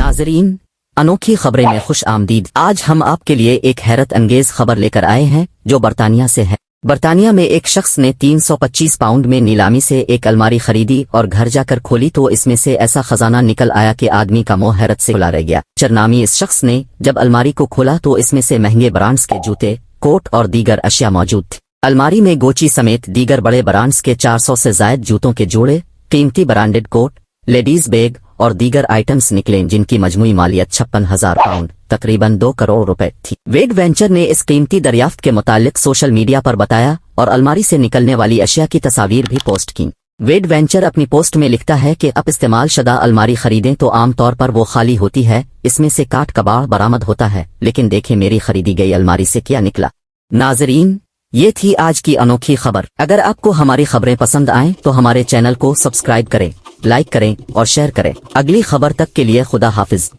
नाजरीन, अनोखी खबरें में खुश आमदीद। आज हम आपके लिए एक हैरत अंगेज खबर लेकर आए हैं जो बरतानिया से है। बरतानिया में एक शख्स ने 325 पाउंड में नीलामी से एक अलमारी खरीदी और घर जाकर खोली तो इसमें से ऐसा खजाना निकल आया कि आदमी का मुंह हैरत से खुला रह गया। चरनामी इस शख्स ने जब अलमारी को खोला तो इसमें से महंगे ब्रांड्स के जूते, कोट और दीगर अशिया मौजूद थे। अलमारी में गोची समेत दीगर बड़े ब्रांड्स के 400 से जायद जूतों के जोड़े, कीमती ब्रांडेड कोट, लेडीज बैग और दीगर आइटम्स निकले जिनकी मजमूई मालियत 56,000 पाउंड तकरीबन 2 करोड़ रुपए थी। वेग वेंचर ने इस कीमती दरियाफ्त के मुतालिक सोशल मीडिया पर बताया और अलमारी से निकलने वाली अशिया की तस्वीर भी पोस्ट की। वेग वेंचर अपनी पोस्ट में लिखता है कि अब इस्तेमाल शुदा अलमारी खरीदें तो आमतौर पर वो खाली होती है, इसमें से काट कबाड़ बरामद होता है, लेकिन देखें मेरी खरीदी गई अलमारी से क्या निकला। नाजरीन, ये थी आज की अनोखी खबर। अगर आपको हमारी खबरें पसंद आएं तो हमारे चैनल को सब्सक्राइब करें, लाइक करें और शेयर करें। अगली खबर तक के लिए खुदा हाफिज।